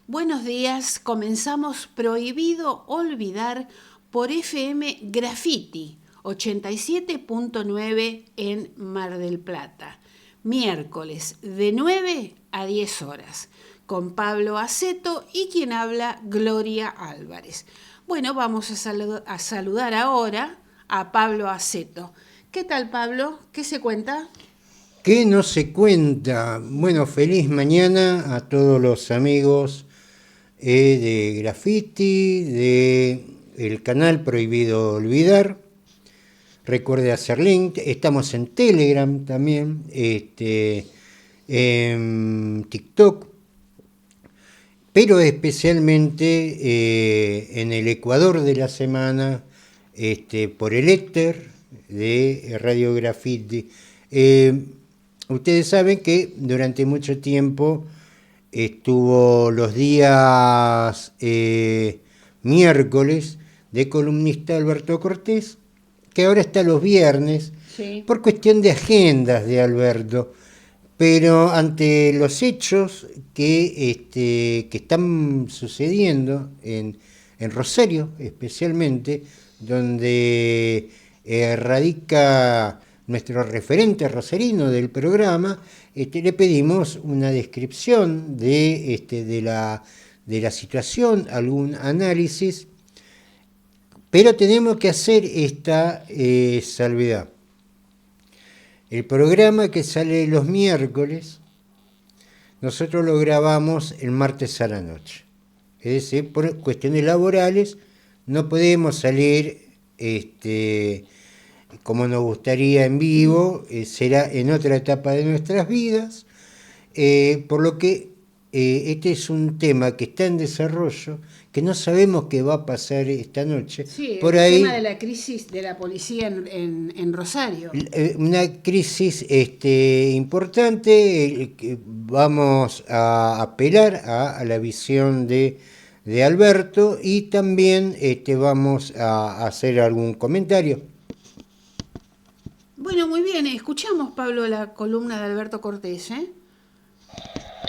Buenos días, comenzamos Prohibido Olvidar por FM Graffiti 87.9 en Mar del Plata, miércoles de 9 a 10 horas, con Pablo Aceto y quien habla Gloria Álvarez. Bueno, vamos a saludar ahora a Pablo Aceto. ¿Qué tal, Pablo? ¿Qué se cuenta? ¿Qué no se cuenta? Bueno, feliz mañana a todos los amigos de Graffiti, de el canal Prohibido Olvidar. Recuerde hacer link. Estamos en Telegram también, en TikTok, pero especialmente en el Ecuador de la semana, por el éter de Radio Graffiti. Ustedes saben que durante mucho tiempo estuvo los días miércoles de columnista Alberto Cortés, que ahora está los viernes, Sí. por cuestión de agendas de Alberto. Pero ante los hechos que están sucediendo en Rosario, especialmente, donde radica nuestro referente rosarino del programa, le pedimos una descripción de la situación, algún análisis, pero tenemos que hacer esta salvedad. El programa que sale los miércoles, nosotros lo grabamos el martes a la noche. Es decir, por cuestiones laborales no podemos salir como nos gustaría en vivo, será en otra etapa de nuestras vidas, por lo que este es un tema que está en desarrollo, que no sabemos qué va a pasar esta noche. Sí, Por el tema de ahí la crisis de la policía en Rosario. una crisis importante, que vamos a apelar a la visión de Alberto y también vamos a hacer algún comentario. Bueno, muy bien, escuchamos, Pablo, la columna de Alberto Cortés, ¿eh?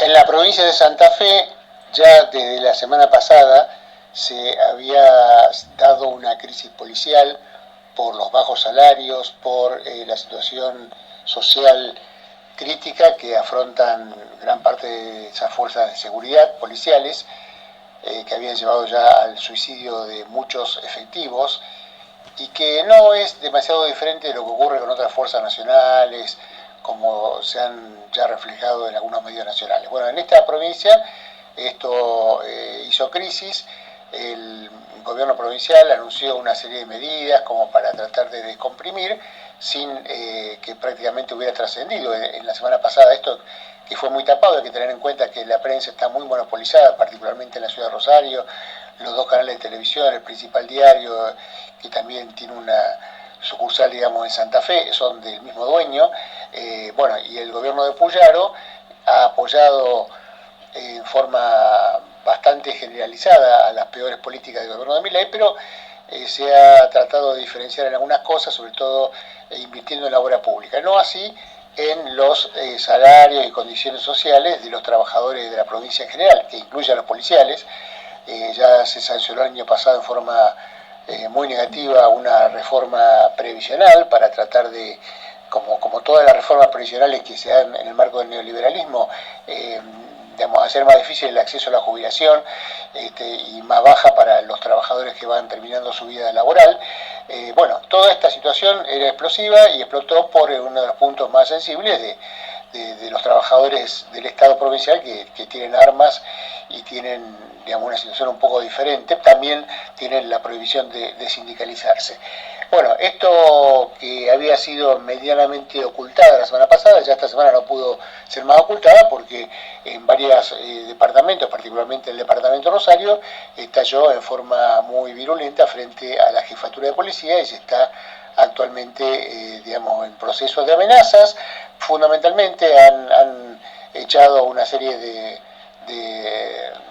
En la provincia de Santa Fe, ya desde la semana pasada, se había dado una crisis policial por los bajos salarios, por la situación social crítica que afrontan gran parte de esas fuerzas de seguridad policiales, que habían llevado ya al suicidio de muchos efectivos y que no es demasiado diferente de lo que ocurre con otras fuerzas nacionales, como se han ya reflejado en algunos medios nacionales. Bueno, en esta provincia esto hizo crisis. El gobierno provincial anunció una serie de medidas como para tratar de descomprimir sin que prácticamente hubiera trascendido en la semana pasada esto, que fue muy tapado. Hay que tener en cuenta que la prensa está muy monopolizada, particularmente en la ciudad de Rosario. Los dos canales de televisión, el principal diario, que también tiene una sucursal, digamos, en Santa Fe, son del mismo dueño. Bueno, y el gobierno de Puyaro ha apoyado en forma bastante generalizada a las peores políticas del gobierno de Milei, pero se ha tratado de diferenciar en algunas cosas, sobre todo invirtiendo en la obra pública. No así en los salarios y condiciones sociales de los trabajadores de la provincia en general, que incluye a los policiales. Ya se sancionó el año pasado en forma muy negativa una reforma previsional para tratar de, como todas las reformas previsionales que se dan en el marco del neoliberalismo, digamos, hacer más difícil el acceso a la jubilación y más baja para los trabajadores que van terminando su vida laboral. Bueno, toda esta situación era explosiva y explotó por uno de los puntos más sensibles de los trabajadores del Estado provincial que tienen armas y tienen, digamos, una situación un poco diferente. También tienen la prohibición de sindicalizarse. Bueno, esto que había sido medianamente ocultada la semana pasada, ya esta semana no pudo ser más ocultada porque en varios departamentos, particularmente el departamento Rosario, estalló en forma muy virulenta frente a la jefatura de policía y se está actualmente, digamos, en proceso de amenazas. Fundamentalmente han echado una serie de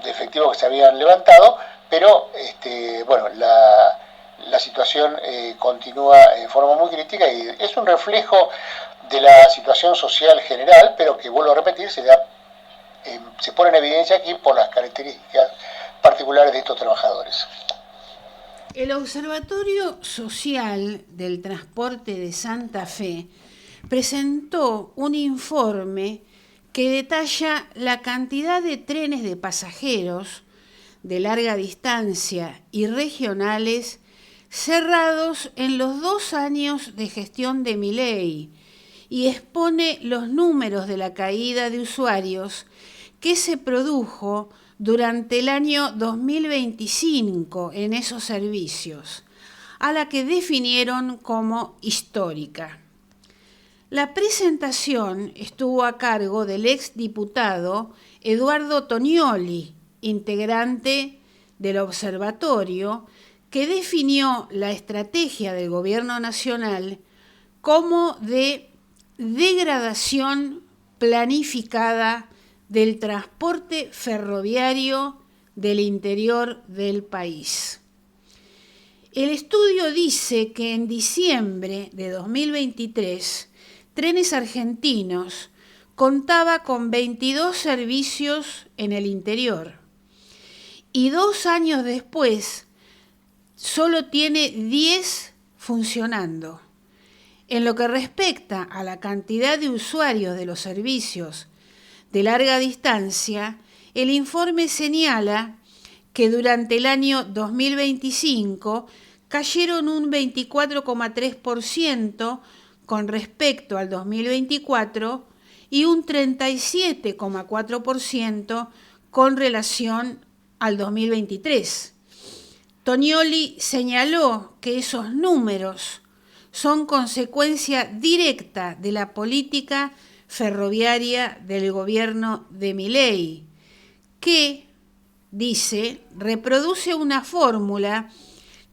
efectivos que se habían levantado, pero bueno, la situación continúa en forma muy crítica y es un reflejo de la situación social general, pero que, vuelvo a repetir, se da se pone en evidencia aquí por las características particulares de estos trabajadores. El Observatorio Social del Transporte de Santa Fe presentó un informe que detalla la cantidad de trenes de pasajeros de larga distancia y regionales cerrados en los 2 años de gestión de Milei y expone los números de la caída de usuarios que se produjo durante el año 2025 en esos servicios, a la que definieron como histórica. La presentación estuvo a cargo del exdiputado Eduardo Tonioli, integrante del observatorio, que definió la estrategia del gobierno nacional como de degradación planificada del transporte ferroviario del interior del país. El estudio dice que en diciembre de 2023, Trenes Argentinos contaba con 22 servicios en el interior y 2 años después solo tiene 10 funcionando. En lo que respecta a la cantidad de usuarios de los servicios de larga distancia, el informe señala que durante el año 2025 cayeron un 24,3% con respecto al 2024 y un 37,4% con relación al 2023. Tonioli señaló que esos números son consecuencia directa de la política ferroviaria del gobierno de Milei, que, dice, reproduce una fórmula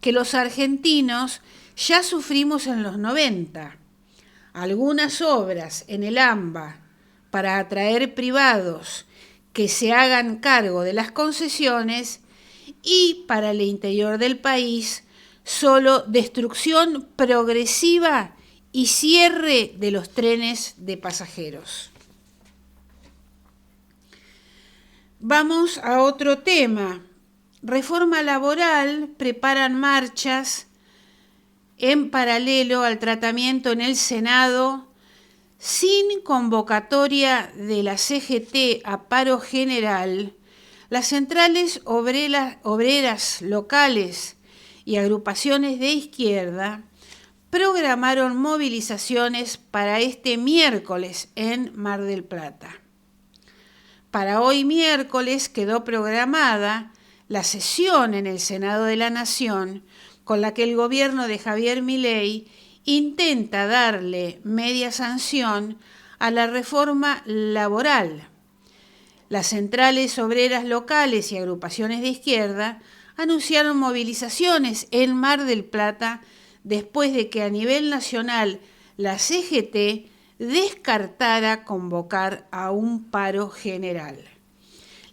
que los argentinos ya sufrimos en los 90. Algunas obras en el AMBA para atraer privados que se hagan cargo de las concesiones y para el interior del país solo destrucción progresiva y cierre de los trenes de pasajeros. Vamos a otro tema. Reforma laboral, preparan marchas en paralelo al tratamiento en el Senado sin convocatoria de la CGT a paro general. Las centrales obreras locales y agrupaciones de izquierda programaron movilizaciones para este miércoles en Mar del Plata. Para hoy miércoles quedó programada la sesión en el Senado de la Nación con la que el gobierno de Javier Milei intenta darle media sanción a la reforma laboral. Las centrales obreras locales y agrupaciones de izquierda anunciaron movilizaciones en Mar del Plata después de que a nivel nacional la CGT descartara convocar a un paro general.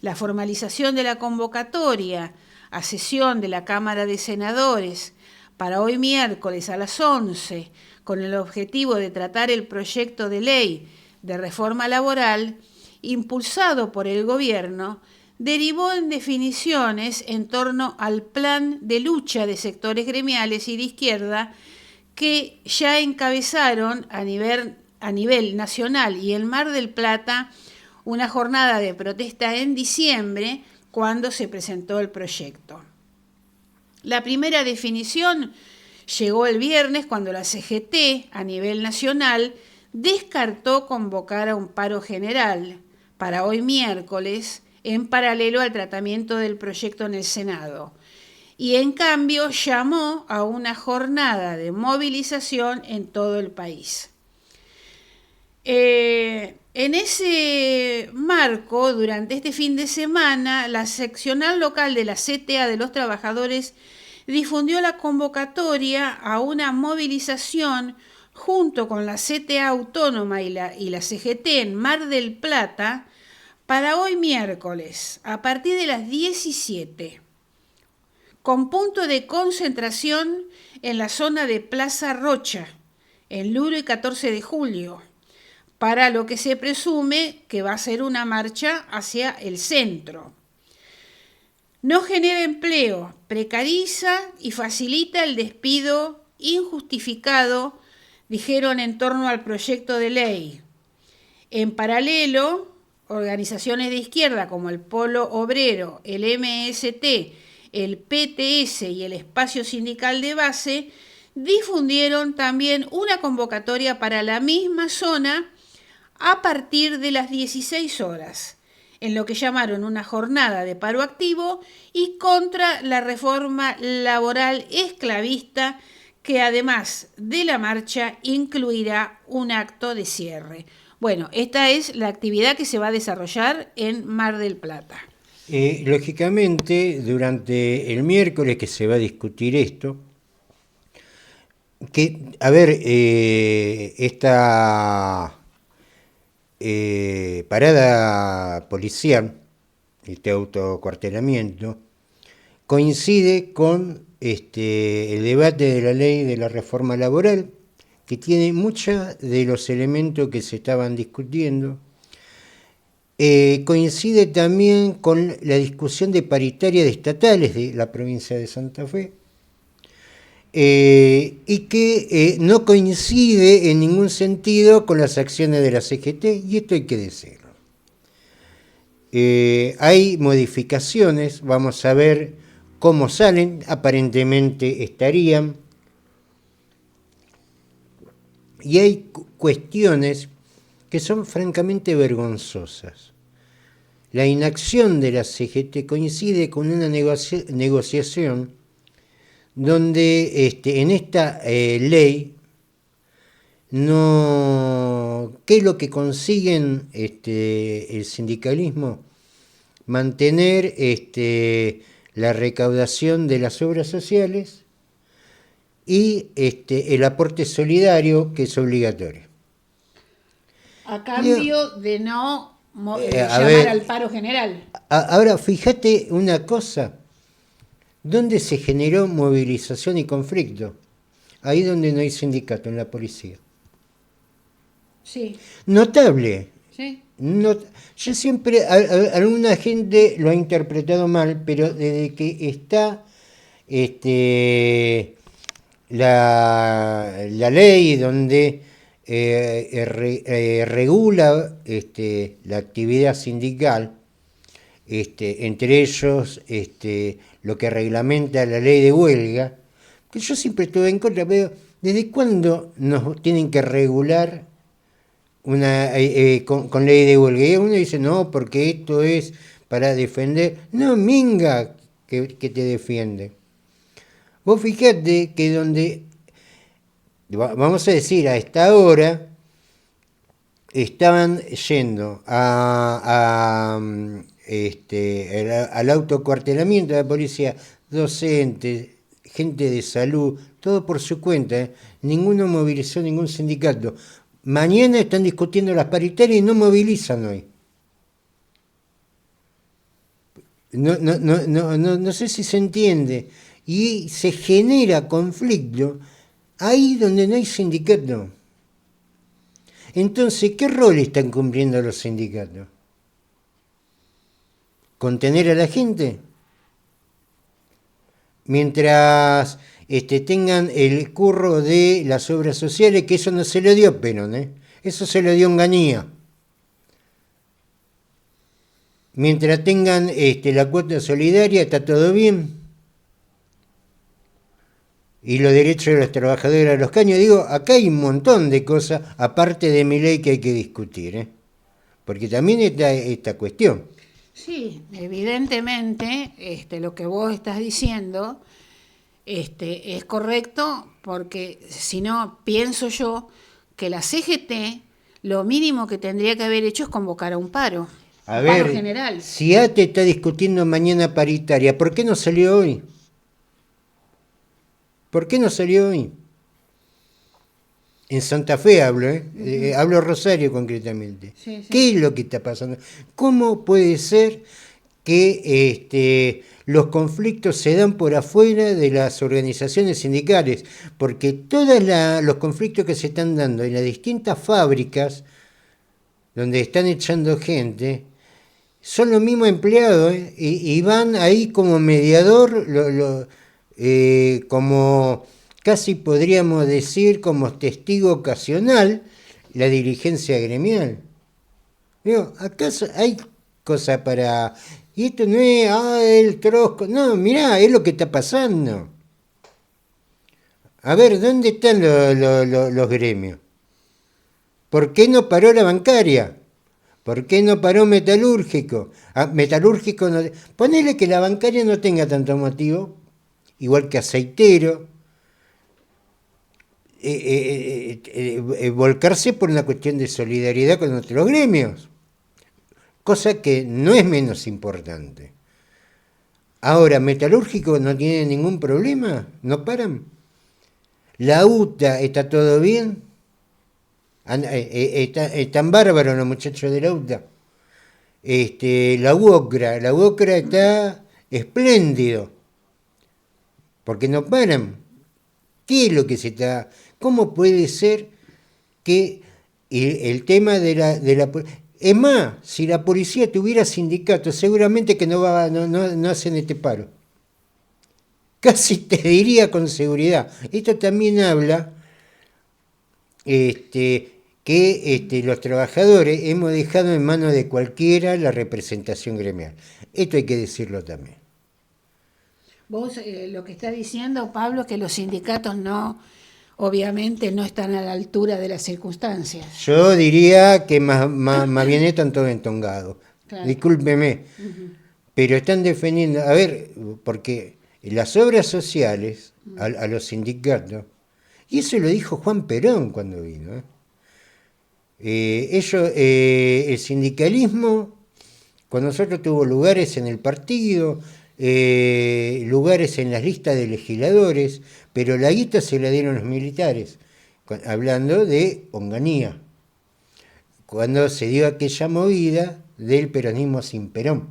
La formalización de la convocatoria a sesión de la Cámara de Senadores para hoy miércoles a las 11, con el objetivo de tratar el proyecto de ley de reforma laboral impulsado por el gobierno, derivó en definiciones en torno al plan de lucha de sectores gremiales y de izquierda que ya encabezaron a nivel nacional y en Mar del Plata una jornada de protesta en diciembre cuando se presentó el proyecto. La primera definición llegó el viernes cuando la CGT a nivel nacional descartó convocar a un paro general para hoy miércoles en paralelo al tratamiento del proyecto en el Senado y en cambio llamó a una jornada de movilización en todo el país. En ese marco, durante este fin de semana, la seccional local de la CTA de los Trabajadores difundió la convocatoria a una movilización junto con la CTA Autónoma y la CGT en Mar del Plata para hoy miércoles, a partir de las 17, con punto de concentración en la zona de Plaza Rocha, en Luro y 14 de julio, para lo que se presume que va a ser una marcha hacia el centro. No genera empleo, precariza y facilita el despido injustificado, dijeron en torno al proyecto de ley. En paralelo, organizaciones de izquierda como el Polo Obrero, el MST, el PTS y el Espacio Sindical de Base difundieron también una convocatoria para la misma zona a partir de las 16 horas, en lo que llamaron una jornada de paro activo y contra la reforma laboral esclavista, que además de la marcha incluirá un acto de cierre. Bueno, esta es la actividad que se va a desarrollar en Mar del Plata. Lógicamente, durante el miércoles que se va a discutir esto, esta parada policial, este autocuartelamiento, coincide con el debate de la ley de la reforma laboral, que tiene muchos de los elementos que se estaban discutiendo. Coincide también con la discusión de paritaria de estatales de la provincia de Santa Fe, y que no coincide en ningún sentido con las acciones de la CGT, y esto hay que decirlo. Hay modificaciones, vamos a ver cómo salen, aparentemente estarían, y hay cuestiones que son francamente vergonzosas. La inacción de la CGT coincide con una negociación donde en esta ley no, ¿qué es lo que consiguen el sindicalismo? Mantener la recaudación de las obras sociales y el aporte solidario, que es obligatorio. A cambio de no llamar al paro general. Ahora, fíjate una cosa. ¿Dónde se generó movilización y conflicto? Ahí donde no hay sindicato, en la policía. Sí. Notable. Sí. Yo siempre, alguna gente lo ha interpretado mal, pero desde que está la ley donde regula la actividad sindical, entre ellos lo que reglamenta la ley de huelga, que yo siempre estuve en contra, pero ¿desde cuándo nos tienen que regular con ley de huelga? Y uno dice, no, porque esto es para defender. No, minga, que te defiende. Vos fijate que donde, vamos a decir, a esta hora, estaban yendo al autocuartelamiento de la policía, docentes, gente de salud, todo por su cuenta, ninguno movilizó ningún sindicato. Mañana están discutiendo las paritarias y no movilizan hoy. No sé si se entiende. Y se genera conflicto ahí donde no hay sindicato. Entonces, ¿qué rol están cumpliendo los sindicatos? ¿Contener a la gente? Mientras tengan el curro de las obras sociales, que eso no se lo dio Perón, eso se lo dio Onganía. Mientras tengan la cuota solidaria, está todo bien. Y los derechos de los trabajadores de los caños. Digo, acá hay un montón de cosas, aparte de mi ley, que hay que discutir, porque también está esta cuestión. Sí, evidentemente lo que vos estás diciendo es correcto, porque si no, pienso yo que la CGT lo mínimo que tendría que haber hecho es convocar a un paro. A un ver, paro general. Si ATE está discutiendo mañana paritaria, ¿por qué no salió hoy? ¿Por qué no salió hoy? En Santa Fe hablo, hablo Rosario concretamente. Sí. ¿Qué es lo que está pasando? ¿Cómo puede ser que los conflictos se dan por afuera de las organizaciones sindicales? Porque todos los conflictos que se están dando en las distintas fábricas donde están echando gente, son los mismos empleados, y van ahí como mediador, como casi podríamos decir como testigo ocasional, la dirigencia gremial. Digo, ¿acaso hay cosas para...? Y esto no es, el trosco. No, mirá, es lo que está pasando. A ver, ¿dónde están los gremios? ¿Por qué no paró la bancaria? ¿Por qué no paró metalúrgico? Metalúrgico no... Ponele que la bancaria no tenga tanto motivo, igual que aceitero, volcarse por una cuestión de solidaridad con otros gremios, cosa que no es menos importante. Ahora, metalúrgico no tiene ningún problema, no paran. La UTA, ¿está todo bien? Están bárbaros los muchachos de la UTA. La UOCRA está espléndido, porque no paran. ¿Qué es lo que se está...? ¿Cómo puede ser que el tema de la... Es más, si la policía tuviera sindicatos, seguramente que no hacen este paro. Casi te diría con seguridad. Esto también habla que los trabajadores hemos dejado en manos de cualquiera la representación gremial. Esto hay que decirlo también. Vos lo que está diciendo, Pablo, que los sindicatos obviamente no están a la altura de las circunstancias. Yo diría que más bien están todos entongados. Claro. Discúlpeme, pero están defendiendo, a ver, porque las obras sociales a los sindicatos, y eso lo dijo Juan Perón cuando vino, el sindicalismo con nosotros tuvo lugares en el partido, lugares en las listas de legisladores, pero la guita se la dieron los militares, hablando de Onganía, cuando se dio aquella movida del peronismo sin Perón,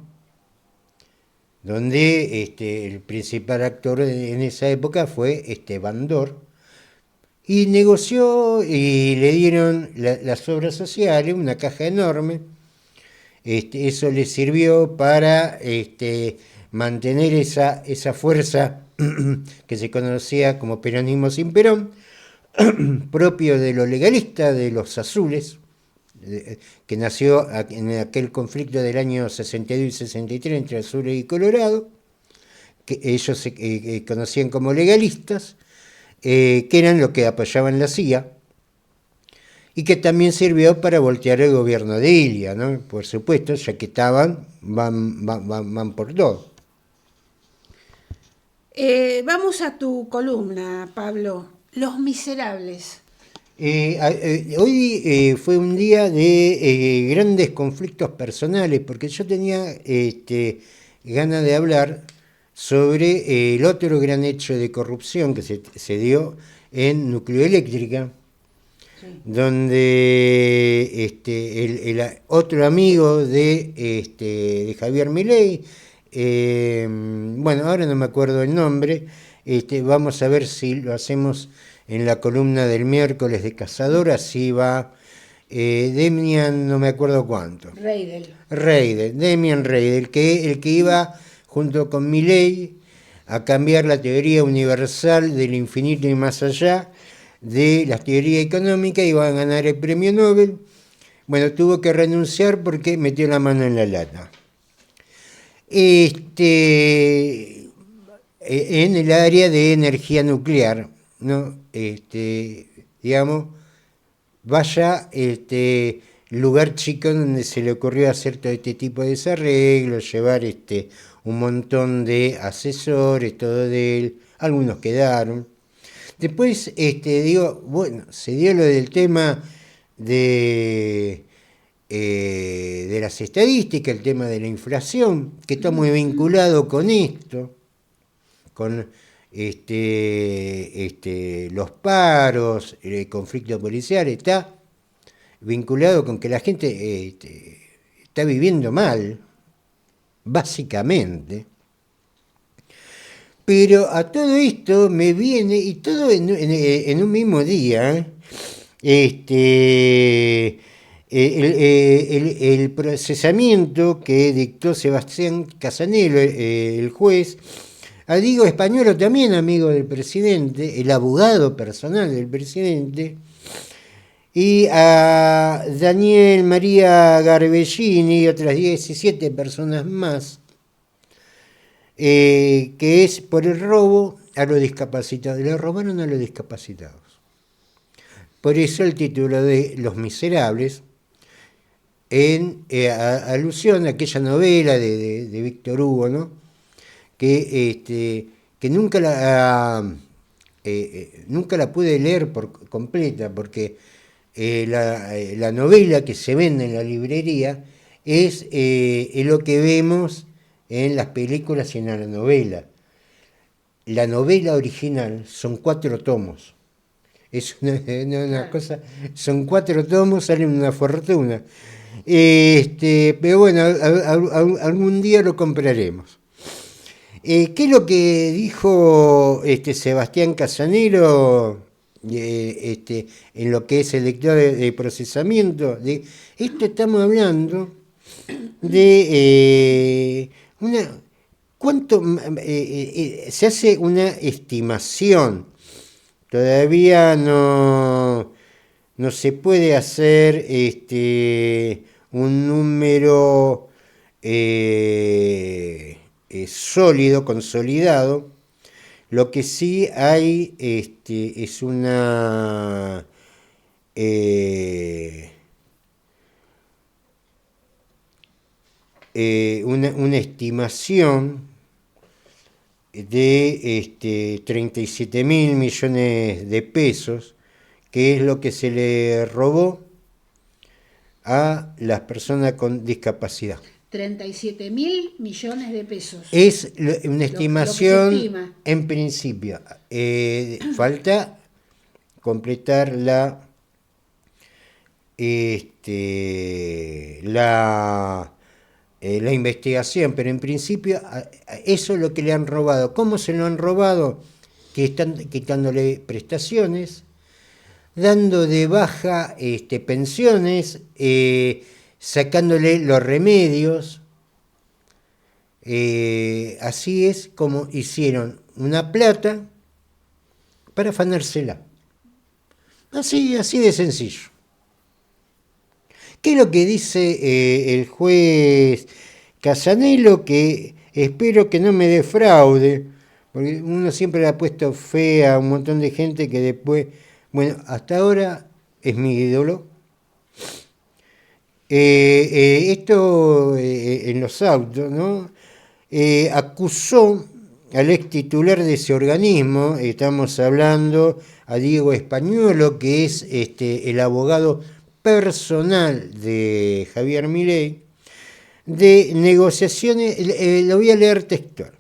donde el principal actor en esa época fue Bandor, y negoció y le dieron las obras sociales, una caja enorme. Eso le sirvió para mantener esa fuerza que se conocía como peronismo sin Perón, propio de los legalistas, de los azules, que nació en aquel conflicto del año 62 y 63 entre azules y colorado, que ellos se conocían como legalistas, que eran los que apoyaban la CIA, y que también sirvió para voltear el gobierno de Ilia, ¿no? Por supuesto, ya que van por todo. Vamos a tu columna, Pablo, Los Miserables. Hoy fue un día de grandes conflictos personales, porque yo tenía ganas de hablar sobre el otro gran hecho de corrupción que se dio en Nucleoeléctrica, sí, donde el otro amigo de Javier Milei, bueno, ahora no me acuerdo el nombre, vamos a ver si lo hacemos en la columna del miércoles de Cazadora, si va Demian, no me acuerdo cuánto. Demian Reidel, el que iba junto con Milei a cambiar la teoría universal del infinito y más allá de la teoría económica, iba a ganar el premio Nobel. Bueno, tuvo que renunciar porque metió la mano en la lata. En el área de energía nuclear, ¿no? Digamos, vaya lugar chico donde se le ocurrió hacer todo este tipo de desarreglos, llevar un montón de asesores, todo de él, algunos quedaron. Después, bueno, se dio lo del tema de las estadísticas, el tema de la inflación, que está muy vinculado con esto, con los paros, el conflicto policial, está vinculado con que la gente está viviendo mal, básicamente. Pero a todo esto me viene, y todo en un mismo día, el procesamiento que dictó Sebastián Casanelo, el juez, a Diego Españolo, también amigo del presidente, el abogado personal del presidente, y a Daniel María Garbellini y otras 17 personas más, que es por el robo a los discapacitados. Le robaron a los discapacitados. Por eso el título de Los Miserables, en alusión a aquella novela de Víctor Hugo, ¿no? que nunca la pude leer por completa, porque la novela que se vende en la librería es lo que vemos en las películas y en la novela. La novela original son 4 tomos. Es una cosa, son 4 tomos, salen una fortuna. Pero bueno, algún día lo compraremos. ¿Qué es lo que dijo Sebastián Casanelo en lo que es el lector de procesamiento? De esto estamos hablando de se hace una estimación. Todavía no se puede hacer un número sólido, consolidado. Lo que sí hay es una estimación de 37.000 millones de pesos, que es lo que se le robó a las personas con discapacidad. 37.000 millones de pesos. Es una estimación lo que se estima. En principio. Falta completar la investigación, pero en principio eso es lo que le han robado. ¿Cómo se lo han robado? Que están quitándole prestaciones, dando de baja pensiones, sacándole los remedios. Así es como hicieron una plata para afanársela. Así de sencillo. ¿Qué es lo que dice el juez Casanelo? Que espero que no me defraude, porque uno siempre le ha puesto fe a un montón de gente que después, bueno, hasta ahora es mi ídolo. Esto en los autos, ¿no? Acusó al ex titular de ese organismo, estamos hablando a Diego Españolo, que es el abogado personal de Javier Milei, de negociaciones, lo voy a leer textual,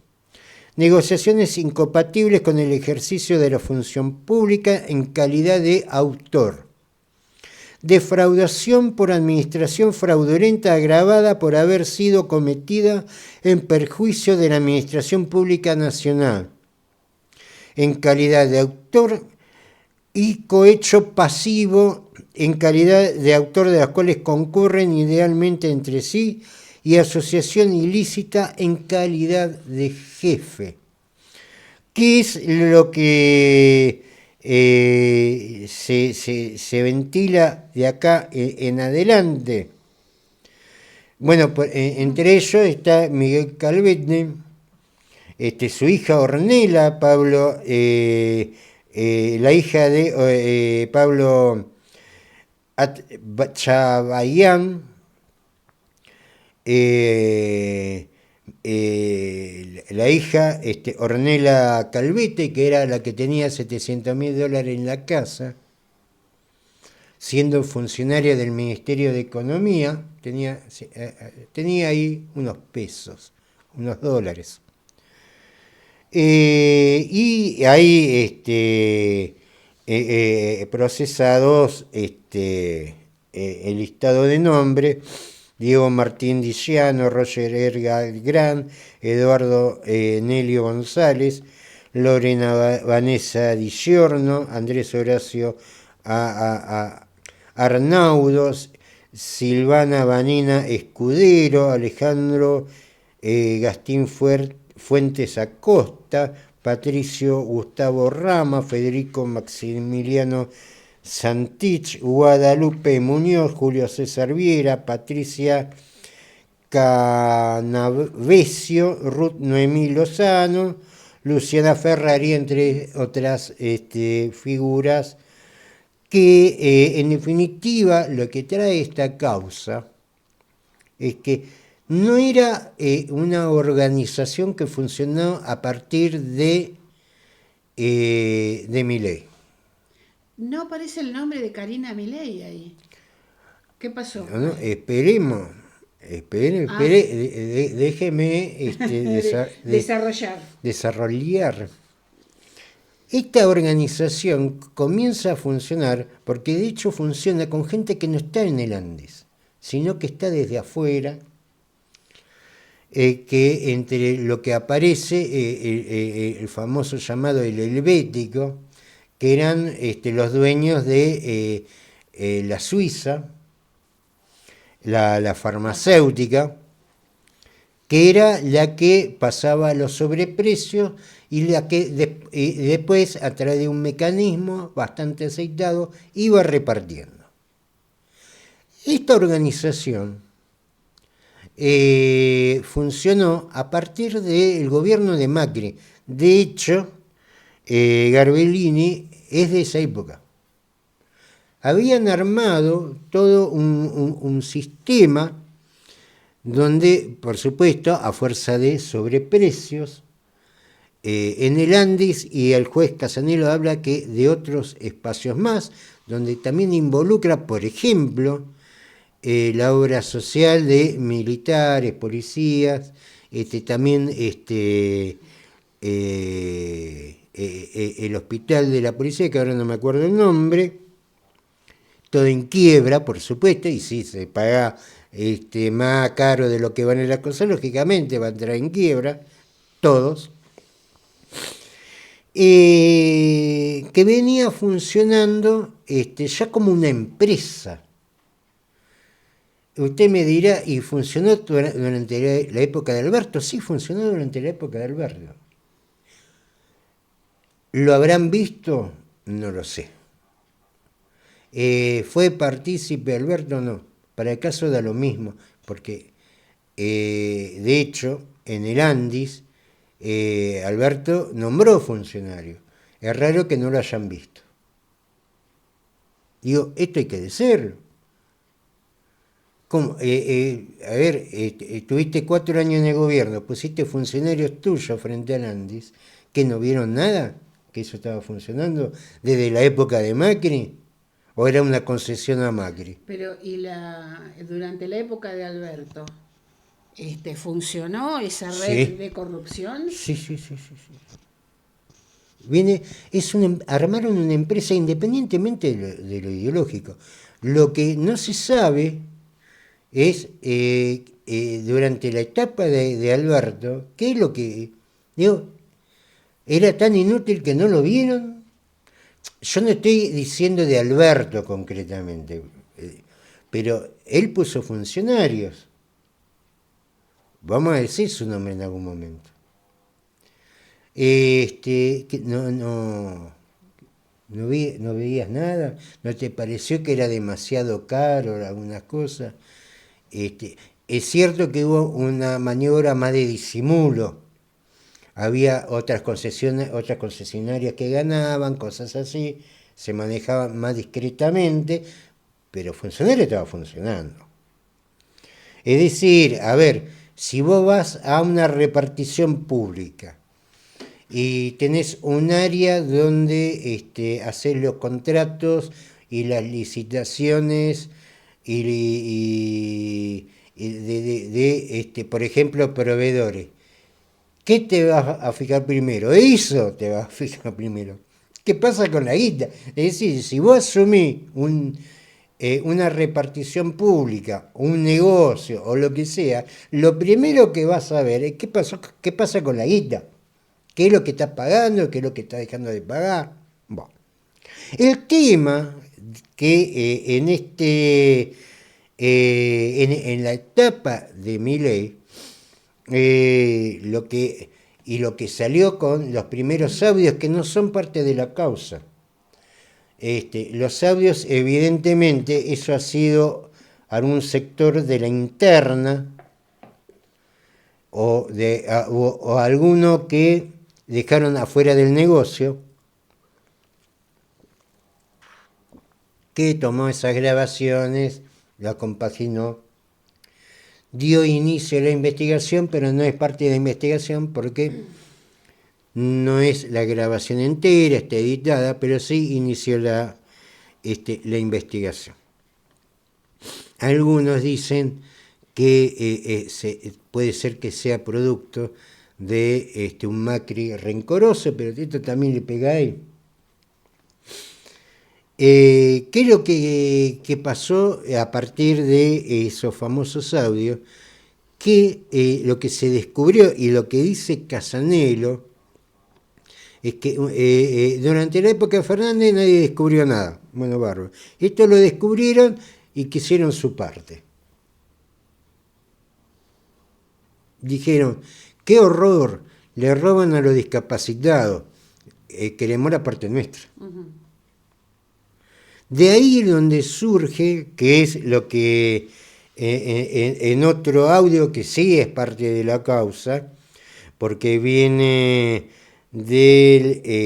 negociaciones incompatibles con el ejercicio de la función pública en calidad de autor, defraudación por administración fraudulenta agravada por haber sido cometida en perjuicio de la Administración Pública Nacional, en calidad de autor y cohecho pasivo en calidad de autor, de las cuales concurren idealmente entre sí, y asociación ilícita en calidad de jefe. ¿Qué es lo que se ventila de acá en adelante? Bueno, entre ellos está Miguel Calvete, su hija Ornella, Pablo, la hija de Pablo Chabayán, la hija Ornella Calvete, que era la que tenía $700.000 en la casa, siendo funcionaria del Ministerio de Economía, tenía ahí unos pesos, unos dólares. Y hay procesados el listado de nombres: Diego Martín Dillano, Roger Edgar Gran, Eduardo Nelio González, Lorena Vanessa Di Giorno, Andrés Horacio Arnaudos, Silvana Vanina Escudero, Alejandro Gastín Fuentes Acosta, Patricio Gustavo Rama, Federico Maximiliano Santich, Guadalupe Muñoz, Julio César Viera, Patricia Canavesio, Ruth Noemí Lozano, Luciana Ferrari, entre otras figuras, que en definitiva lo que trae esta causa es que no era una organización que funcionó a partir de Milei. No aparece el nombre de Karina Milei ahí. ¿Qué pasó? No, esperemos. Déjeme desarrollar. Esta organización comienza a funcionar porque de hecho funciona con gente que no está en el Andes, sino que está desde afuera, que entre lo que aparece, el famoso llamado el helvético, que eran los dueños de la Suiza, la farmacéutica, que era la que pasaba los sobreprecios y la que después, a través de un mecanismo bastante aceitado, iba repartiendo. Esta organización funcionó a partir del gobierno de Macri. De hecho, Garbellini es de esa época. Habían armado todo un sistema donde, por supuesto, a fuerza de sobreprecios, en el Andes, y el juez Casanelo habla que de otros espacios más, donde también involucra, por ejemplo, la obra social de militares, policías, también el hospital de la policía, que ahora no me acuerdo el nombre, todo en quiebra, por supuesto, y si se paga más caro de lo que vale la cosa, lógicamente va a entrar en quiebra, todos. Que venía funcionando ya como una empresa. Usted me dirá, ¿y funcionó durante la época de Alberto? Sí, funcionó durante la época de Alberto. ¿Lo habrán visto? No lo sé. ¿Fue partícipe Alberto? No. Para el caso da lo mismo, porque de hecho en el Andis Alberto nombró funcionario. Es raro que no lo hayan visto. Digo, esto hay que decirlo. ¿Cómo? A ver, estuviste 4 años en el gobierno, pusiste funcionarios tuyos frente al Andis, que no vieron nada, que eso estaba funcionando desde la época de Macri. ¿O era una concesión a Macri? Pero, durante la época de Alberto, ¿funcionó esa red de corrupción? Sí. Armaron una empresa independientemente de lo ideológico. Lo que no se sabe es, durante la etapa de Alberto, ¿qué es lo que... Digo, era tan inútil que no lo vieron? Yo no estoy diciendo de Alberto concretamente, pero él puso funcionarios. Vamos a decir su nombre en algún momento. No veías nada, no te pareció que era demasiado caro algunas cosas. Es cierto que hubo una maniobra más de disimulo. Había otras concesionarias que ganaban, cosas así, se manejaban más discretamente, pero funcionario estaba funcionando. Es decir, a ver, si vos vas a una repartición pública y tenés un área donde haces los contratos y las licitaciones y por ejemplo, proveedores, ¿qué te vas a fijar primero? Eso te vas a fijar primero. ¿Qué pasa con la guita? Es decir, si vos asumís una repartición pública, un negocio o lo que sea, lo primero que vas a ver es qué pasa con la guita. ¿Qué es lo que estás pagando? ¿Qué es lo que estás dejando de pagar? Bueno. El tema que en en la etapa de Milei, lo que salió con los primeros audios que no son parte de la causa. Los audios, evidentemente, eso ha sido algún sector de la interna o alguno que dejaron afuera del negocio, que tomó esas grabaciones, la compaginó, dio inicio a la investigación, pero no es parte de la investigación porque no es la grabación entera, está editada, pero sí inició la investigación. Algunos dicen que puede ser que sea producto de un Macri rencoroso, pero esto también le pega a él. ¿Qué es lo que pasó a partir de esos famosos audios? Que lo que se descubrió y lo que dice Casanelo es que durante la época de Fernández nadie descubrió nada. Bueno, bárbaro. Esto lo descubrieron y quisieron su parte. Dijeron, qué horror, le roban a los discapacitados, queremos la parte nuestra. Uh-huh. De ahí es donde surge, que es lo que en otro audio que sí es parte de la causa, porque viene de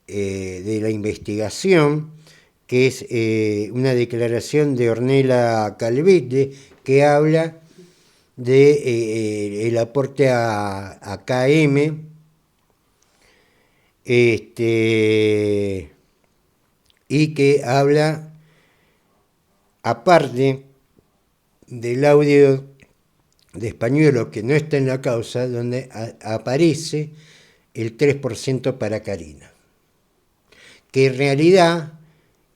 la investigación, que es una declaración de Ornella Calvete, que habla de el aporte a KM, y que habla, aparte del audio de Españuelo, que no está en la causa, donde aparece el 3% para Karina. Que en realidad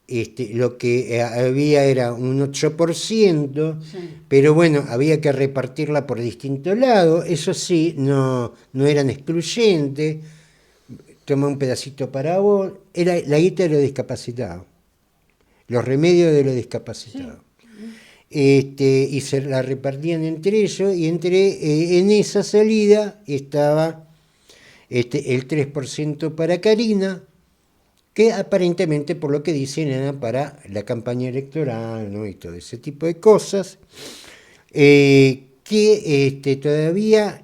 lo que había era un 8%, sí. Pero bueno, había que repartirla por distintos lados, eso sí, no eran excluyentes. Toma un pedacito para vos, era la guita de los discapacitados, los remedios de los discapacitados. Sí. Y se la repartían entre ellos, y en esa salida estaba el 3% para Karina, que aparentemente, por lo que dicen, era para la campaña electoral, ¿no? Y todo ese tipo de cosas, que todavía...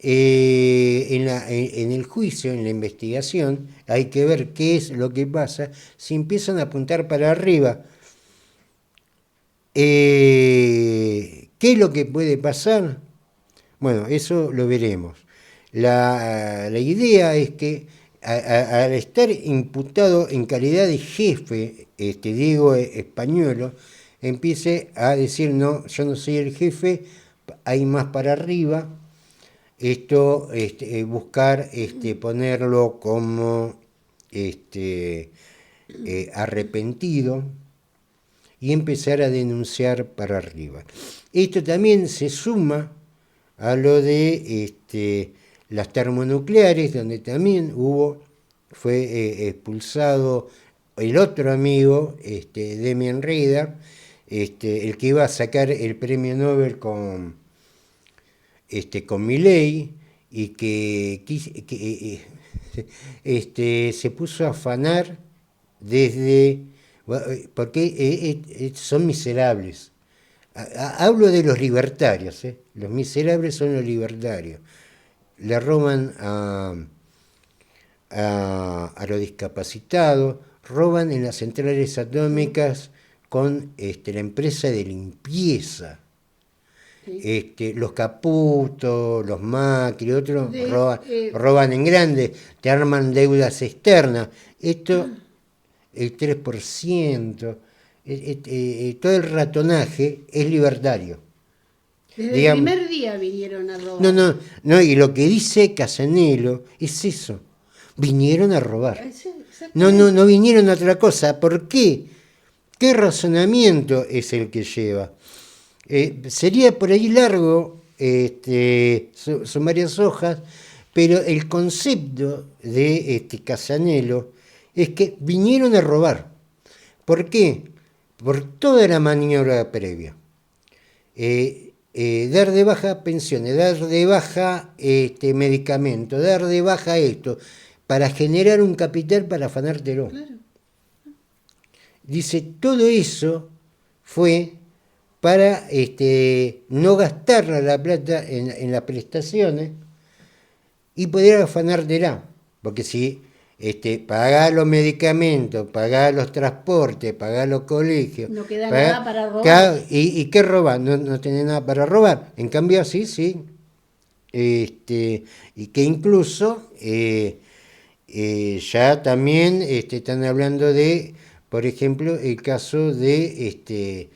en el juicio, en la investigación, hay que ver qué es lo que pasa si empiezan a apuntar para arriba. ¿Qué es lo que puede pasar? Bueno, eso lo veremos. La idea es que al estar imputado en calidad de jefe, Diego Españuelo, empiece a decir, no, yo no soy el jefe, hay más para arriba. Esto, buscar ponerlo como arrepentido y empezar a denunciar para arriba. Esto también se suma a lo de las termonucleares, donde también fue expulsado el otro amigo, Demian Reeder, el que iba a sacar el premio Nobel con Milei, y que se puso a afanar porque son miserables. Hablo de los libertarios, los miserables son los libertarios. Le roban a los discapacitados, roban en las centrales atómicas con la empresa de limpieza. Los Caputo, los Macri, otros roban en grande, te arman deudas externas. Esto, el 3%, todo el ratonaje es libertario. Desde el primer día vinieron a robar. No, y lo que dice Casanelo es eso. Vinieron a robar. No vinieron a otra cosa. ¿Por qué? ¿Qué razonamiento es el que lleva? Sería por ahí largo, son varias hojas, pero el concepto de Casanelo es que vinieron a robar. ¿Por qué? por toda la maniobra previa. Dar de baja pensiones, dar de baja medicamentos, dar de baja esto, para generar un capital para afanártelo. Claro. Dice, todo eso fue para no gastar la plata en las prestaciones y poder afanártela. Porque si pagás los medicamentos, pagás los transportes, pagás los colegios. No queda nada para robar. ¿Y qué robar? No tenés nada para robar. En cambio, sí. Y que incluso ya también están hablando de, por ejemplo, el caso de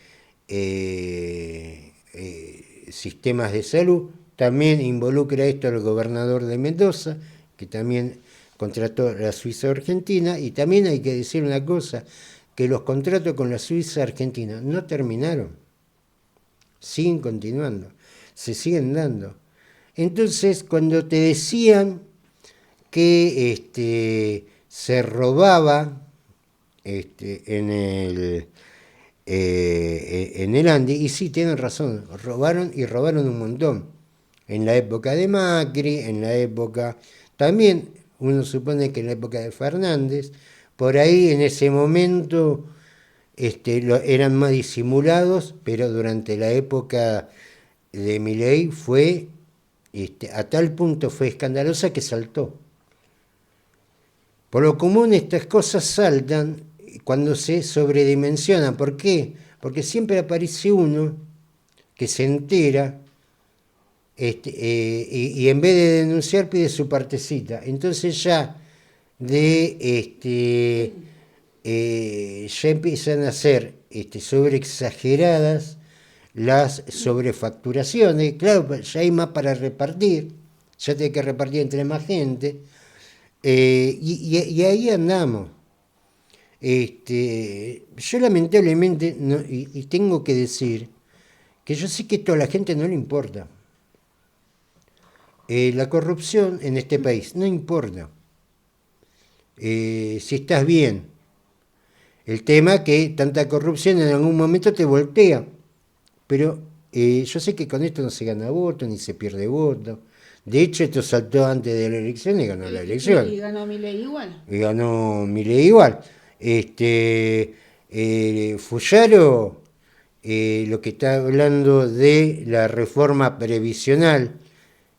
sistemas de salud. También involucra esto al gobernador de Mendoza, que también contrató la Suiza Argentina. Y también hay que decir una cosa, que los contratos con la Suiza Argentina no terminaron, siguen continuando, se siguen dando. Entonces, cuando te decían que se robaba en el Andi, y sí, tienen razón, robaron un montón. En la época de Macri, en la época, también uno supone que en la época de Fernández, por ahí en ese momento eran más disimulados, pero durante la época de Milei fue, a tal punto fue escandalosa que saltó. Por lo común estas cosas saltan cuando se sobredimensionan. ¿Por qué? Porque siempre aparece uno que se entera y en vez de denunciar pide su partecita. Entonces ya ya empiezan a ser sobreexageradas las sobrefacturaciones. Claro, ya hay más para repartir, ya tiene que repartir entre más gente. Y ahí andamos. Yo lamentablemente, y tengo que decir, que yo sé que esto a la gente no le importa. La corrupción en este país no importa. Si estás bien. El tema que tanta corrupción en algún momento te voltea. Pero yo sé que con esto no se gana voto, ni se pierde voto. De hecho, esto saltó antes de la elección y ganó la elección. Y ganó Milei igual. Y ganó Milei igual. Fuyaro, lo que está hablando de la reforma previsional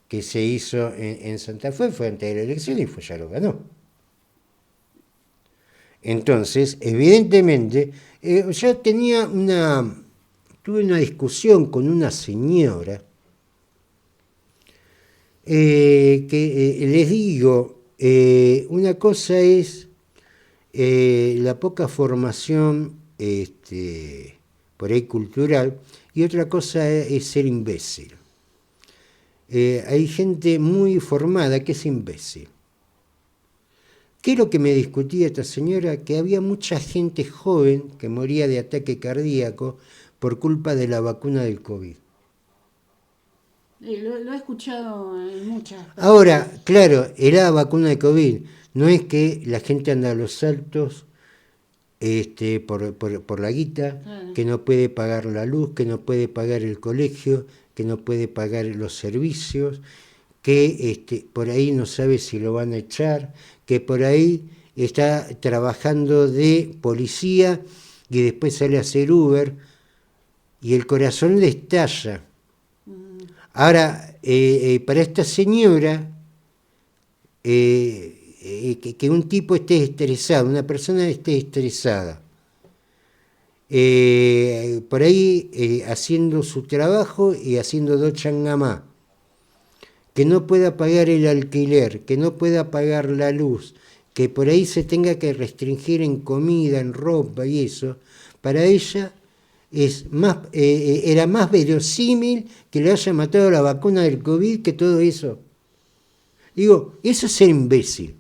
que se hizo en Santa Fe fue antes de la elección y Fuyaro ganó. Entonces, evidentemente, yo tuve una discusión con una señora que les digo, una cosa es la poca formación por ahí cultural y otra cosa es ser imbécil. Hay gente muy formada que es imbécil. ¿Qué es lo que me discutía esta señora? Que había mucha gente joven que moría de ataque cardíaco por culpa de la vacuna del COVID. Lo he escuchado en muchas. Ahora, claro, era la vacuna de COVID. No es que la gente anda a los saltos por la guita, que no puede pagar la luz, que no puede pagar el colegio, que no puede pagar los servicios, que por ahí no sabe si lo van a echar, que por ahí está trabajando de policía y después sale a hacer Uber y el corazón le estalla. Ahora, para esta señora, que un tipo esté estresado, una persona esté estresada, por ahí haciendo su trabajo y haciendo dos changamá, que no pueda pagar el alquiler, que no pueda pagar la luz, que por ahí se tenga que restringir en comida, en ropa y eso, para ella era más verosímil que le haya matado la vacuna del COVID que todo eso. Digo, eso es ser imbécil.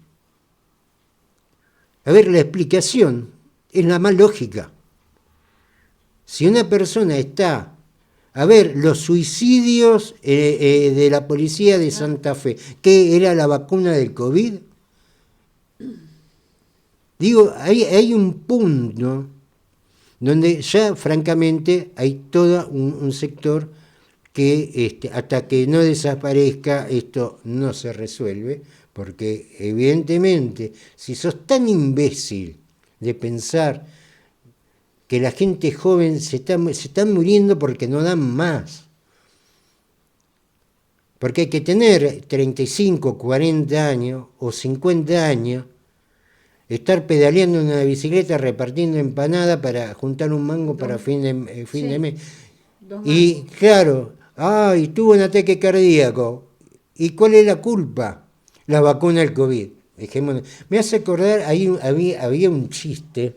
A ver, la explicación es la más lógica. Si una persona está... A ver, los suicidios de la policía de Santa Fe, ¿qué era la vacuna del COVID? Digo, hay un punto donde ya francamente hay todo un sector que hasta que no desaparezca esto no se resuelve, porque evidentemente si sos tan imbécil de pensar que la gente joven se están muriendo porque no dan más, porque hay que tener 35, 40 años o 50 años, estar pedaleando en una bicicleta repartiendo empanada para juntar un mango para fin de mes. Y claro, y tuvo un ataque cardíaco. ¿Y cuál es la culpa? La vacuna del COVID. Me hace acordar, había un chiste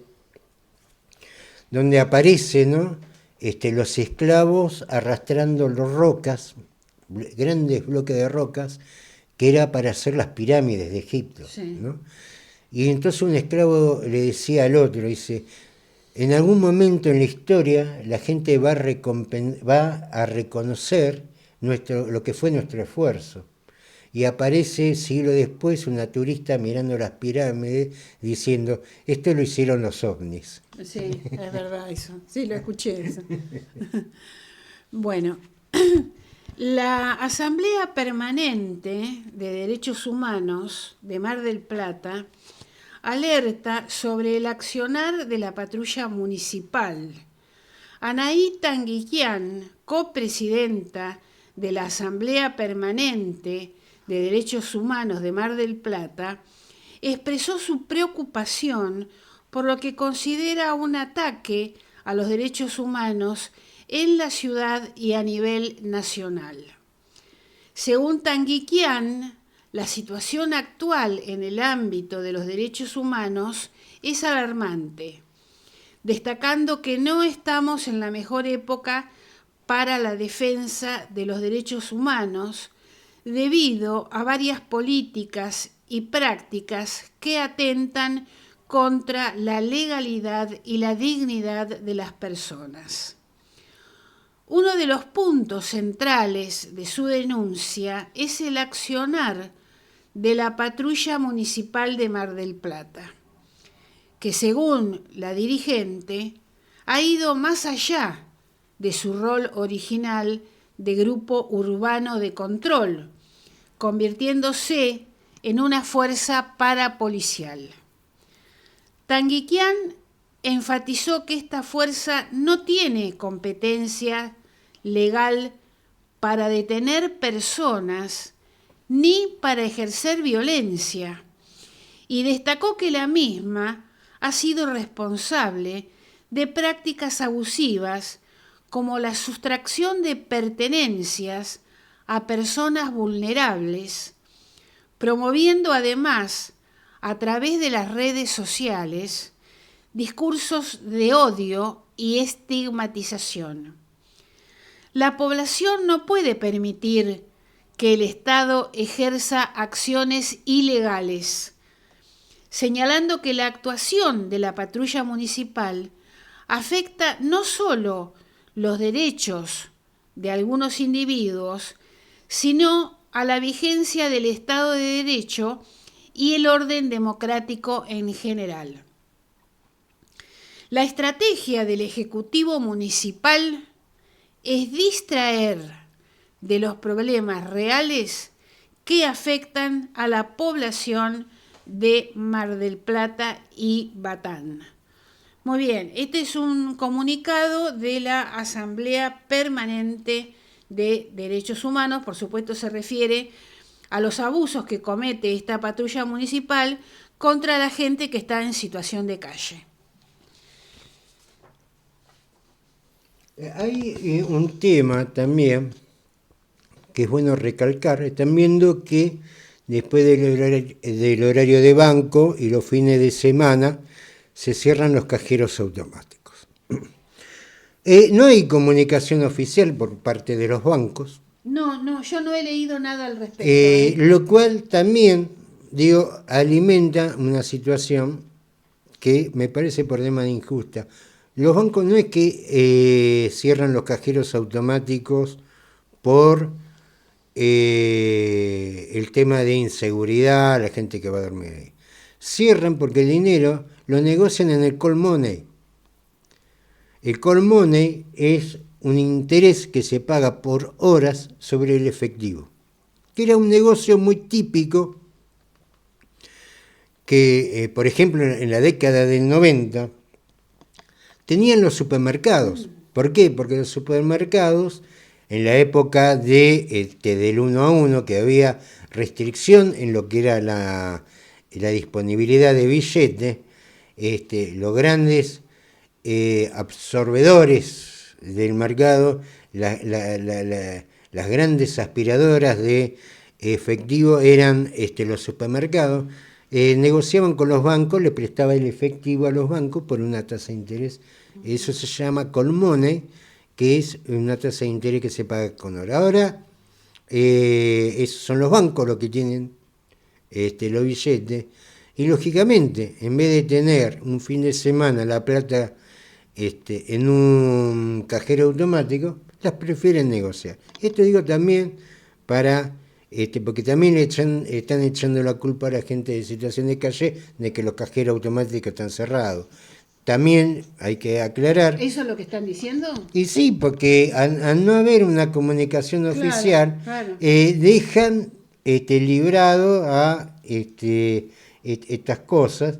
donde aparece, ¿no? Los esclavos arrastrando los rocas, grandes bloques de rocas, que era para hacer las pirámides de Egipto, ¿no? Y entonces un esclavo le decía al otro, dice, en algún momento en la historia la gente va a reconocer lo que fue nuestro esfuerzo. Y aparece siglo después una turista mirando las pirámides diciendo, esto lo hicieron los ovnis. Sí, es verdad eso. Sí, lo escuché eso. Bueno, la Asamblea Permanente de Derechos Humanos de Mar del Plata alerta sobre el accionar de la patrulla municipal. Anaí Tanguiquian, copresidenta de la Asamblea Permanente de Derechos Humanos de Mar del Plata, expresó su preocupación por lo que considera un ataque a los derechos humanos en la ciudad y a nivel nacional. Según Tanguiquian, la situación actual en el ámbito de los derechos humanos es alarmante, destacando que no estamos en la mejor época para la defensa de los derechos humanos debido a varias políticas y prácticas que atentan contra la legalidad y la dignidad de las personas. Uno de los puntos centrales de su denuncia es el accionar de la patrulla municipal de Mar del Plata, que según la dirigente ha ido más allá de su rol original de grupo urbano de control, convirtiéndose en una fuerza parapolicial. Tanguiquian enfatizó que esta fuerza no tiene competencia legal para detener personas ni para ejercer violencia, y destacó que la misma ha sido responsable de prácticas abusivas como la sustracción de pertenencias a personas vulnerables, promoviendo además, a través de las redes sociales, discursos de odio y estigmatización. La población no puede permitir que el Estado ejerza acciones ilegales, señalando que la actuación de la patrulla municipal afecta no solo los derechos de algunos individuos, sino a la vigencia del Estado de Derecho y el orden democrático en general. La estrategia del Ejecutivo Municipal es distraer de los problemas reales que afectan a la población de Mar del Plata y Batán. Muy bien, este es un comunicado de la Asamblea Permanente de Derechos Humanos, por supuesto se refiere a los abusos que comete esta patrulla municipal contra la gente que está en situación de calle. Hay un tema también que es bueno recalcar. Están viendo que después del horario de banco y los fines de semana se cierran los cajeros automáticos. No hay comunicación oficial por parte de los bancos. No, yo no he leído nada al respecto. Lo cual también, alimenta una situación que me parece por demás injusta. Los bancos no es que cierran los cajeros automáticos por el tema de inseguridad, la gente que va a dormir ahí. Cierran porque el dinero lo negocian en el call money. El call money es un interés que se paga por horas sobre el efectivo, que era un negocio muy típico que, por ejemplo, en la década del 90, tenían los supermercados. ¿Por qué? Porque los supermercados, en la época del 1 a 1, que había restricción en lo que era la disponibilidad de billetes, los grandes absorbedores del mercado, las grandes aspiradoras de efectivo eran los supermercados. Negociaban con los bancos, le prestaba el efectivo a los bancos por una tasa de interés. Eso se llama call money, que es una tasa de interés que se paga con hora. Ahora, esos son los bancos los que tienen los billetes. Y lógicamente, en vez de tener un fin de semana la plata en un cajero automático, las prefieren negociar. Esto digo también para... porque también están echando la culpa a la gente de situación de calle de que los cajeros automáticos están cerrados. También hay que aclarar... ¿Eso es lo que están diciendo? Y sí, porque al no haber una comunicación oficial, claro. Dejan librado a estas cosas,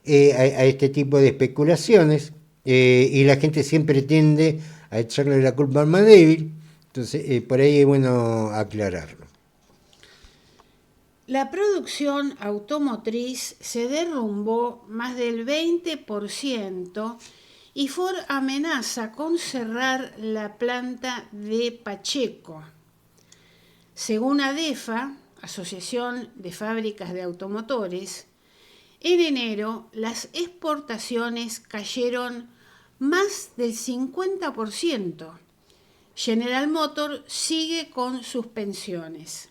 a este tipo de especulaciones, y la gente siempre tiende a echarle la culpa al más débil. Entonces, por ahí es bueno aclararlo. La producción automotriz se derrumbó más del 20% y Ford amenaza con cerrar la planta de Pacheco. Según ADEFA, Asociación de Fábricas de Automotores, en enero las exportaciones cayeron más del 50%. General Motors sigue con suspensiones.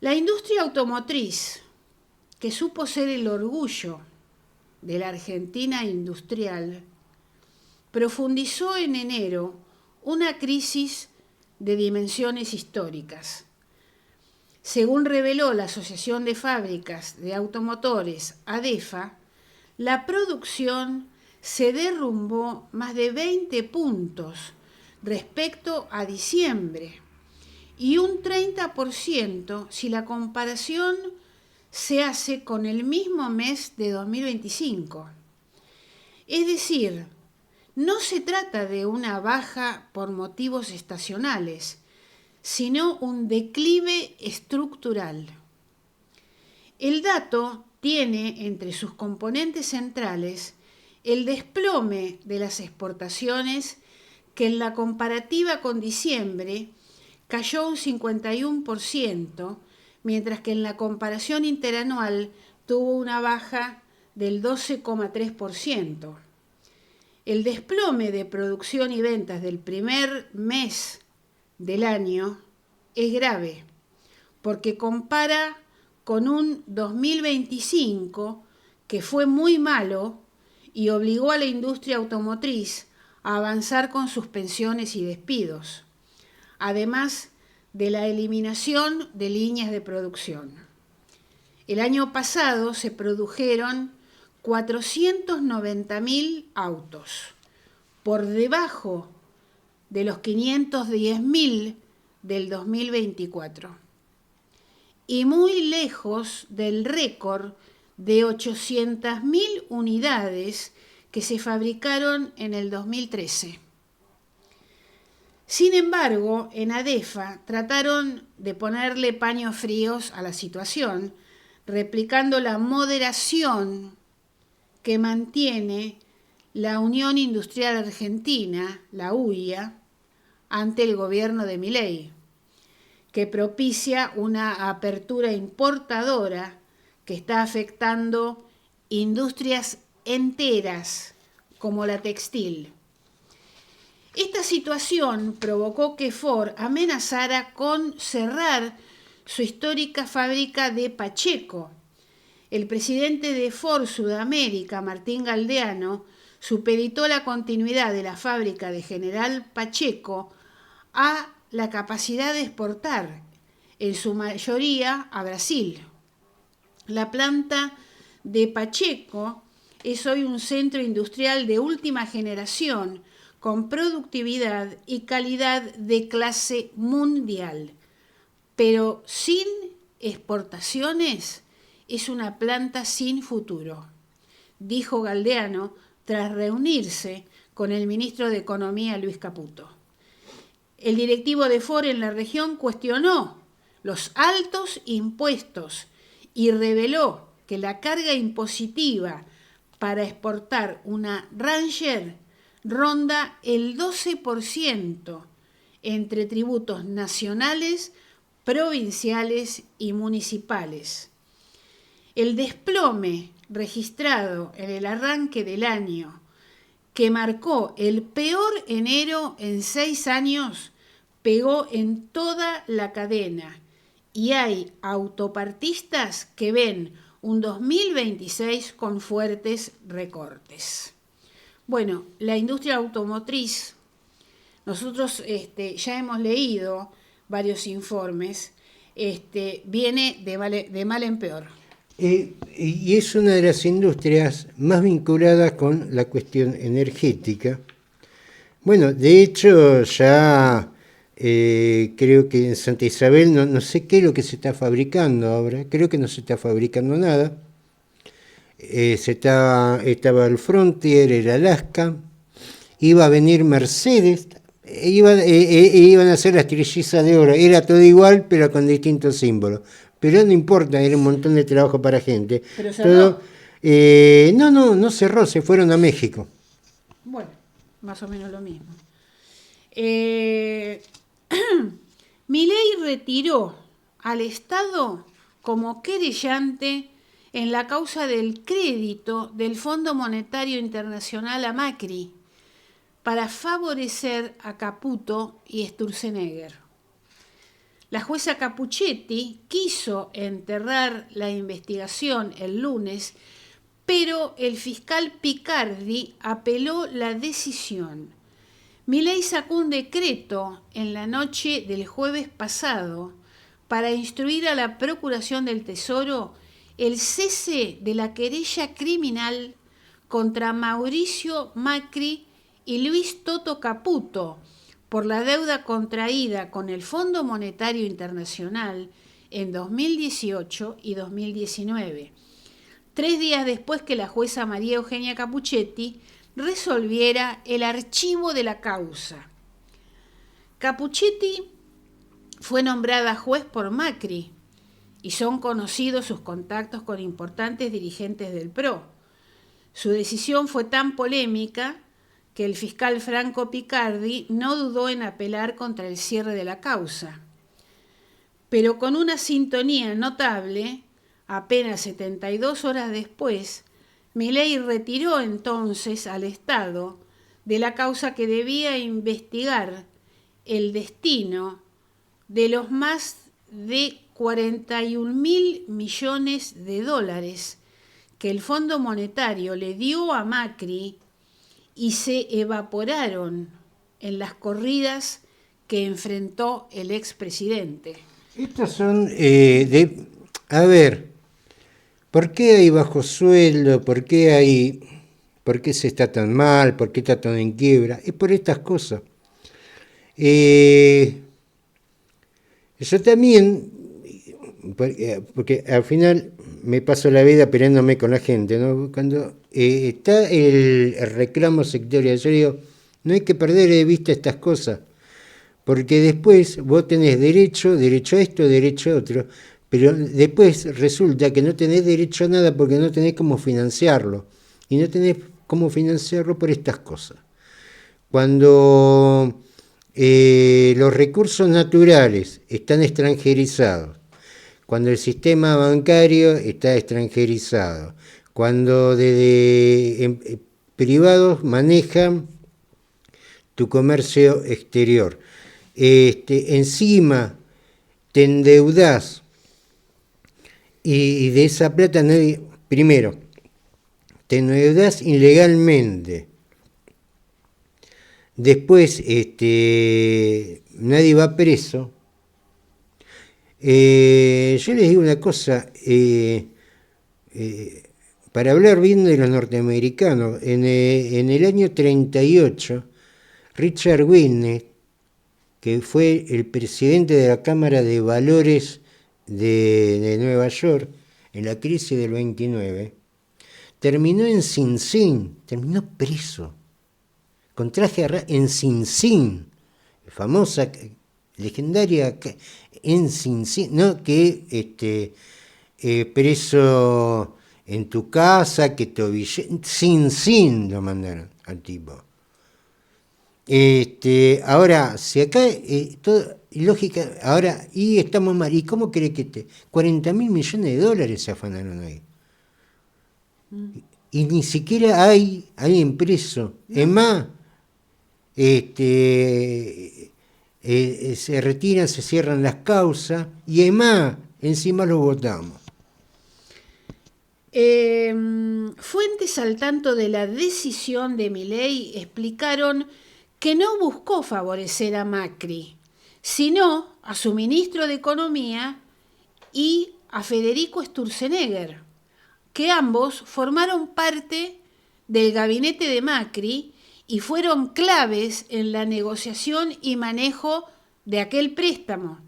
La industria automotriz, que supo ser el orgullo de la Argentina industrial, profundizó en enero una crisis de dimensiones históricas. Según reveló la Asociación de Fábricas de Automotores, ADEFA, la producción se derrumbó más de 20 puntos respecto a diciembre y un 30% si la comparación se hace con el mismo mes de 2025. Es decir, no se trata de una baja por motivos estacionales, sino un declive estructural. El dato tiene entre sus componentes centrales el desplome de las exportaciones, que en la comparativa con diciembre cayó un 51%, mientras que en la comparación interanual tuvo una baja del 12,3%. El desplome de producción y ventas del primer mes del año es grave, porque compara con un 2025 que fue muy malo y obligó a la industria automotriz a avanzar con suspensiones y despidos, además de la eliminación de líneas de producción. El año pasado se produjeron 490.000 autos, por debajo de los 510.000 del 2024, y muy lejos del récord de 800.000 unidades que se fabricaron en el 2013. Sin embargo, en ADEFA trataron de ponerle paños fríos a la situación, replicando la moderación que mantiene la Unión Industrial Argentina, la UIA, ante el gobierno de Milei, que propicia una apertura importadora que está afectando industrias enteras como la textil. Esta situación provocó que Ford amenazara con cerrar su histórica fábrica de Pacheco. El presidente de Ford Sudamérica, Martín Galdeano, supeditó la continuidad de la fábrica de General Pacheco a la capacidad de exportar, en su mayoría a Brasil. La planta de Pacheco es hoy un centro industrial de última generación, con productividad y calidad de clase mundial. Pero sin exportaciones es una planta sin futuro, dijo Galdeano tras reunirse con el ministro de Economía Luis Caputo. El directivo de Ford en la región cuestionó los altos impuestos y reveló que la carga impositiva para exportar una Ranger ronda el 12% entre tributos nacionales, provinciales y municipales. El desplome registrado en el arranque del año, que marcó el peor enero en 6 años, pegó en toda la cadena y hay autopartistas que ven un 2026 con fuertes recortes. Bueno, la industria automotriz, nosotros ya hemos leído varios informes, viene de mal en peor. Y es una de las industrias más vinculadas con la cuestión energética. Bueno, de hecho ya creo que en Santa Isabel, no sé qué es lo que se está fabricando ahora, creo que no se está fabricando nada. Estaba el Frontier, el Alaska, iba a venir Mercedes, iban a hacer las trillizas de oro, era todo igual pero con distintos símbolos. Pero no importa, era un montón de trabajo para gente. ¿Pero cerró? No cerró, se fueron a México. Bueno, más o menos lo mismo. Milei retiró al Estado como querellante en la causa del crédito del Fondo Monetario Internacional a Macri para favorecer a Caputo y Sturzenegger. La jueza Capuchetti quiso enterrar la investigación el lunes, pero el fiscal Picardi apeló la decisión. Milei sacó un decreto en la noche del jueves pasado para instruir a la Procuración del Tesoro el cese de la querella criminal contra Mauricio Macri y Luis Toto Caputo por la deuda contraída con el Fondo Monetario Internacional en 2018 y 2019, 3 días después que la jueza María Eugenia Capuchetti resolviera el archivo de la causa. Capuchetti fue nombrada juez por Macri y son conocidos sus contactos con importantes dirigentes del PRO. Su decisión fue tan polémica que el fiscal Franco Picardi no dudó en apelar contra el cierre de la causa. Pero con una sintonía notable, apenas 72 horas después, Milei retiró entonces al Estado de la causa que debía investigar el destino de los más de 41.000 millones de dólares que el Fondo Monetario le dio a Macri y se evaporaron en las corridas que enfrentó el expresidente. Estos son a ver, ¿por qué hay bajo sueldo? ¿Por qué se está tan mal? ¿Por qué está tan en quiebra? Es por estas cosas. Yo también, porque al final me paso la vida peleándome con la gente, ¿no? Cuando está el reclamo sectorial, yo digo, no hay que perder de vista estas cosas, porque después vos tenés derecho a esto, derecho a otro, pero después resulta que no tenés derecho a nada porque no tenés cómo financiarlo, y no tenés cómo financiarlo por estas cosas. Cuando los recursos naturales están extranjerizados, cuando el sistema bancario está extranjerizado, cuando desde privados manejan tu comercio exterior, encima te endeudás y de esa plata nadie, primero, te endeudás ilegalmente, después nadie va preso. Yo les digo una cosa, para hablar bien de los norteamericanos, en el año 38, Richard Whitney, que fue el presidente de la Cámara de Valores de Nueva York, en la crisis del 29, terminó en Sing Sing, terminó preso, con traje en Sing Sing, famosa, legendaria en Sing Sing, ¿no? Que preso en tu casa, que Sing Sing lo mandaron al tipo. Ahora, si acá, lógica, ahora, y estamos mal, ¿y cómo cree que 40.000 millones de dólares se afanaron ahí? Y ni siquiera hay impreso. No. Es más, se retiran, se cierran las causas, y es más, encima lo votamos. Fuentes al tanto de la decisión de Milei explicaron que no buscó favorecer a Macri, sino a su ministro de Economía y a Federico Sturzenegger, que ambos formaron parte del gabinete de Macri y fueron claves en la negociación y manejo de aquel préstamo.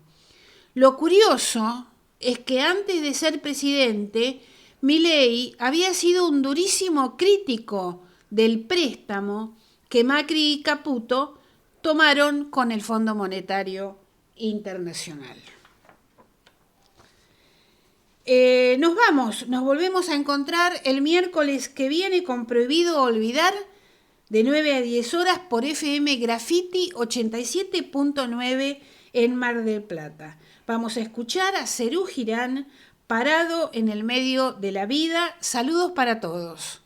Lo curioso es que antes de ser presidente, Milei había sido un durísimo crítico del préstamo que Macri y Caputo tomaron con el Fondo Monetario Internacional. Nos volvemos a encontrar el miércoles que viene con Prohibido Olvidar, de 9 a 10 horas por FM Graffiti 87.9 en Mar del Plata. Vamos a escuchar a Serú Girán, Parado en el medio de la vida. Saludos para todos.